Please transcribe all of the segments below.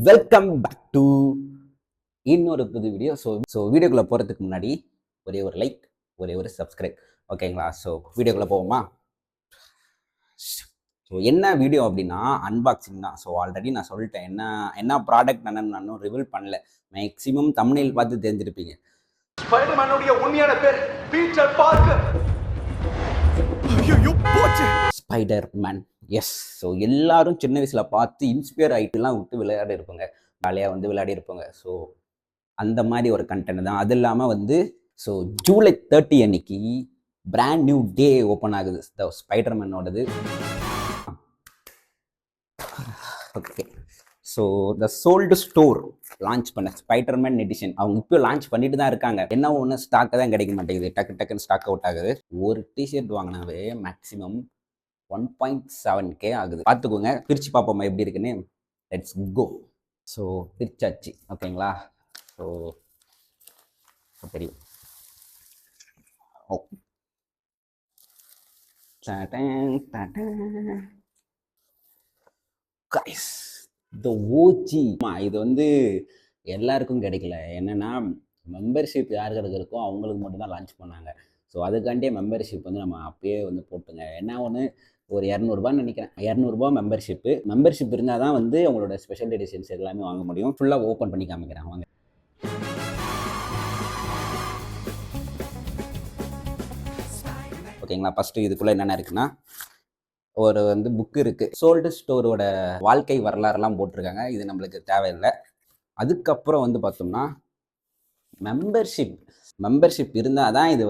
Welcome back to இன்னொரு புது video. வீடியோக்குள்ளே போகிறதுக்கு முன்னாடி ஒரே ஒரு லைக், ஒரே ஒரு சப்ஸ்கிரைப், ஓகேங்களா? வீடியோக்குள்ளே போவோமா? என்ன வீடியோ அப்படின்னா அன்பாக்சிங் தான். ஆல்ரெடி நான் சொல்லிட்டேன் என்ன ப்ராடக்ட் நான் ரிவீல் பண்ணல. மேக்ஸிமம் தம்ப்நெயில் பார்த்து தெரிஞ்சிருப்பீங்க. ஸ்பைடர்மேனுடைய உண்மையான பேர் பீட்டர் பார்க்கர். Spiderman, S. எல்லாரும் சின்ன வயசில் பார்த்து இன்ஸ்பயர் ஆகிட்டுலாம் விட்டு விளையாடி இருப்பாங்க, ஜாலியாக விளையாடி இருப்பாங்க. அந்த மாதிரி ஒரு கண்டென்ட் தான். அது இல்லாமல் ஜூலை 30 அன்னைக்கு பிராண்ட் நியூ டே ஓப்பன் ஆகுது ஸ்பைடர்மேனோடது. ஓகே, த சோல்டு ஸ்டோர் லான்ச் பண்ண ஸ்பைடர்மேன் எடிஷன் அவங்க இப்போ லான்ச் பண்ணிட்டு தான் இருக்காங்க. என்ன ஒன்று ஸ்டாக்கை தான் கிடைக்க மாட்டேங்குது, டக்குன்னு ஸ்டாக் அவுட் ஆகுது. ஒரு டிஷர்ட் வாங்கினாவே மேக்ஸிமம் 1.7K ஆகுது. பார்த்துக்கோங்க, பிரித்து பார்ப்போமா எப்படி இருக்குன்னு. Let's go. பிரிச்சாச்சு, ஓகேங்களா? தெரியும். இது எல்லாருக்கும் கிடைக்கல. என்னன்னா மெம்பர்ஷிப் யார் இருக்கோ அவங்களுக்கு மட்டும் தான் லான்ச் பண்ணாங்க. அதுக்காண்டியே மெம்பர்ஷிப் நம்ம அப்பயே போட்டுங்க. என்ன ஒன்று ஒரு 200ரூபான்னு நினைக்கிறேன். 200ரூபா மெம்பர்ஷிப் இருந்தால் தான் அவங்களோட ஸ்பெஷல் எடிஷன்ஸ் எல்லாமே வாங்க முடியும். ஃபுல்லாக ஓப்பன் பண்ணி காமிக்கிறேன் வாங்க. ஓகேங்களா? ஃபஸ்ட்டு இதுக்குள்ளே என்னென்ன இருக்குன்னா, ஒரு புக்கு இருக்குது. சோல்டு ஸ்டோரோட வாழ்க்கை வரலாறுலாம் போட்டிருக்காங்க. இது நம்மளுக்கு தேவையில்லை. அதுக்கப்புறம் பார்த்தோம்னா மெம்பர்ஷிப் இருந்தால் தான் இது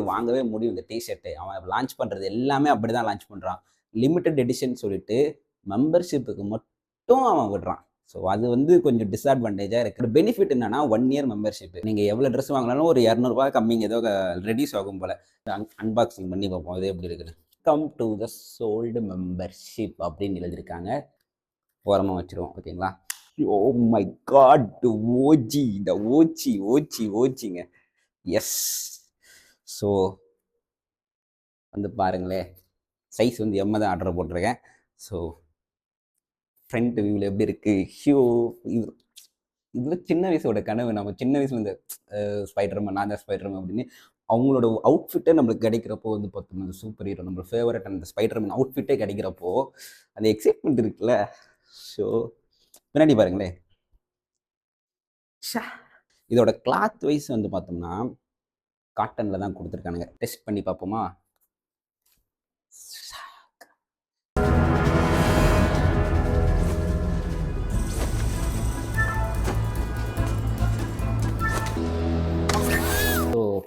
வாங்கவே முடியும். இந்த டிஷர்ட்டு அவன் லான்ச் பண்ணுறது எல்லாமே அப்படி தான் லான்ச் பண்ணுறான். லிமிட்டட் எடிஷன் சொல்லிட்டு மெம்பர்ஷிப்புக்கு மட்டும் அவன் விடுறான். அது கொஞ்சம் டிஸ்அட்வான்டேஜாக இருக்குது. பெனிஃபிட் என்னன்னா 1 இயர் மெம்பர்ஷிப். நீங்கள் எவ்வளோ ட்ரெஸ் வாங்கினாலும் ஒரு 200ரூபா கம்மிங்க ஏதோ ரெடியூஸ் ஆகும் போல். அன்பாக்சிங் பண்ணி பார்ப்போம் இது எப்படி இருக்குது. Come to the sold membership அப்படின்னு எழுதியிருக்காங்க. ஓரமாக வச்சுருவோம், ஓகேங்களா? ஓ மை காட், ஓஜி, இந்த ஓச்சிங்க. எஸ். பாருங்களேன், சைஸ் எம்ம தான் ஆர்டர் போட்டிருக்கேன். ஃப்ரண்ட் வியூவில் எப்படி இருக்குது? இது சின்ன வயசோட கனவு. நம்ம சின்ன வயசுல இந்த ஸ்பைடர்மேன், நான் தான் ஸ்பைடர்மேன் அப்படின்னு அவங்களோட அவுட்ஃபிட்டே நம்மளுக்கு கிடைக்கிறப்போ பார்த்தோம்னா சூப்பர் ஹீரோ, நம்ம ஃபேவரட் அந்த ஸ்பைடர்மேன் அவுட்ஃபிட்டே கிடைக்கிறப்போ அந்த எக்ஸைட்மெண்ட் இருக்குல்ல. பின்னாடி பாருங்களேன். இதோட கிளாத் வைஸ் பார்த்தோம்னா காட்டனில் தான் கொடுத்துருக்கானுங்க. டெஸ்ட் பண்ணி பார்ப்போமா?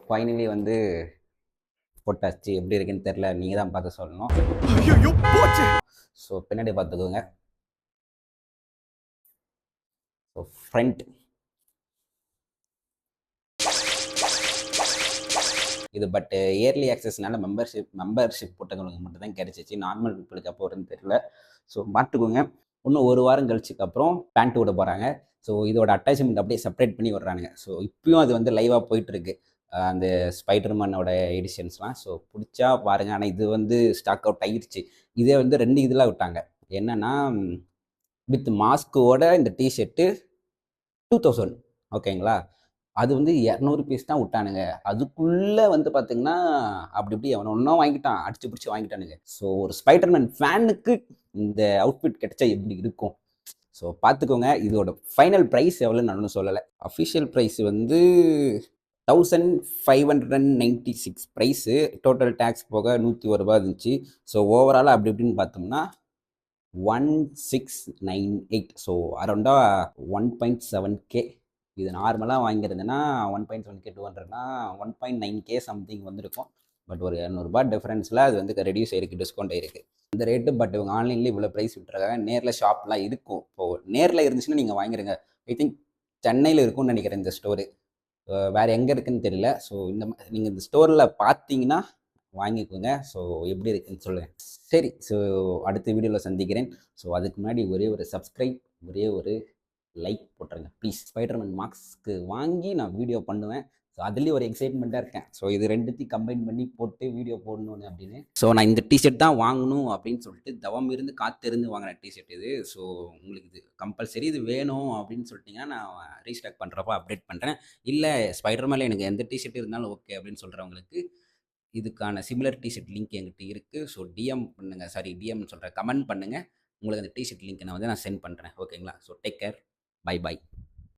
ஃபைனலி போட்டாச்சு. எப்படி இருக்குன்னு தெரியல, நீங்கள் தான் பார்த்து சொல்லணும். பின்னாடி பார்த்துக்கோங்க. ஃப்ரண்ட் இது பட் இயர்லி ஆக்சஸ்னால மெம்பர்ஷிப் போட்டவங்களுக்கு மட்டும் தான் கிடைச்சிச்சு. நார்மல் பீப்புளுக்கு அப்போ வரும்னு தெரியல. பார்த்துக்கோங்க. இன்னும் ஒரு வாரம் கழிச்சுக்கு அப்புறம் பேண்ட் விட போகிறாங்க. இதோட அட்டாச்மெண்ட் அப்படியே செப்பரேட் பண்ணி விடுறானுங்க. இப்பயும் அது லைவாக போயிட்டுருக்கு, அந்த ஸ்பைடர்மேனோட எடிஷன்ஸ்லாம். பிடிச்சா பாருங்கள். ஆனால் இது ஸ்டாக் அவுட் ஆகிடுச்சு. இதே 2 இதில் விட்டாங்க. என்னென்னா வித் மாஸ்கோட இந்த டிஷர்ட்டு 2000, ஓகேங்களா? அது 200 பீஸ் தான் விட்டானுங்க. அதுக்குள்ளே பார்த்தீங்கன்னா அப்படி இப்படி அவன் ஒன்றும் வாங்கிட்டான், அடிச்சு பிடிச்சி வாங்கிட்டானுங்க. ஒரு ஸ்பைடர்மேன் ஃபேனுக்கு இந்த அவுட்ஃபிட் கிடைச்சா எப்படி இருக்கும்? பார்த்துக்கோங்க. இதோட ஃபைனல் ப்ரைஸ் எவ்வளோன்னு நான் சொல்லலை. Official price 1596 price. Total tax போக 101 ரூபா இருந்துச்சு. ஓவராலாக அப்படி இப்படின்னு பார்த்தோம்னா 1698. அரௌண்டாக 1.7K. இது நார்மலாக வாங்கியிருந்தேன்னா 1.7K 200னா 1.9K சம்திங் வந்திருக்கும். பட் ஒரு 200 ரூபா டிஃப்ரென்ஸில் அது ரெடியூஸ் ஆகிருக்கு, டிஸ்கவுண்ட் ஆகிருக்கு இந்த ரேட்டு. பட் இவங்க ஆன்லைனில் இவ்வளோ ப்ரைஸ் விட்டுருக்காங்க. நேரில் ஷாப்லாம் இருக்கும். இப்போது நேரில் இருந்துச்சுன்னா நீங்கள் வாங்கிடுங்க. ஐ திங்க் சென்னையில் இருக்கும்னு நினைக்கிறேன் இந்த ஸ்டோரு. வேறு எங்கே இருக்குதுன்னு தெரியல. நீங்கள் இந்த ஸ்டோரில் பார்த்தீங்கன்னா வாங்கிக்கோங்க. எப்படி இருக்குன்னு சொல்லுங்கள். சரி, அடுத்த வீடியோவில் சந்திக்கிறேன். அதுக்கு முன்னாடி ஒரே ஒரு சப்ஸ்கிரைப், ஒரே ஒரு லைக் போட்டுருங்க ப்ளீஸ். ஸ்பைடர்மேன் மாஸ்க்கு வாங்கி நான் வீடியோ பண்ணுவேன். ஸோ அதுலேயும் ஒரு எக்ஸைட்மெண்ட்டாக இருக்கேன். ஸோ இது ரெண்டுத்தையும் கம்பைன் பண்ணி போட்டு வீடியோ போடணும்னு அப்படின்னு. ஸோ நான் இந்த டிஷர்ட் தான் வாங்கணும் அப்படின்னு சொல்லிட்டு தவம் இருந்து காத்திருந்து வாங்கின டிஷர்ட் இது. ஸோ உங்களுக்கு இது கம்பல்சரி இது வேணும் அப்படின்னு சொல்லிட்டீங்கன்னா நான் ரீஸ்டாக் பண்ணுறப்ப அப்டேட் பண்ணுறேன். இல்லை ஸ்பைடர் மேலே எனக்கு எந்த டிஷர்ட் இருந்தாலும் ஓகே அப்படின்னு சொல்கிறவங்களுக்கு இதுக்கான சிமிலர் டிஷர்ட் லிங்க் என்கிட்ட இருக்குது. ஸோ டிஎம் பண்ணுங்கள், சாரி டிஎம்னு சொல்கிறேன், கமெண்ட் பண்ணுங்கள். உங்களுக்கு அந்த டிஷர்ட் லிங்க் நான் சென்ட் பண்ணுறேன். ஓகேங்களா? So take care, bye by.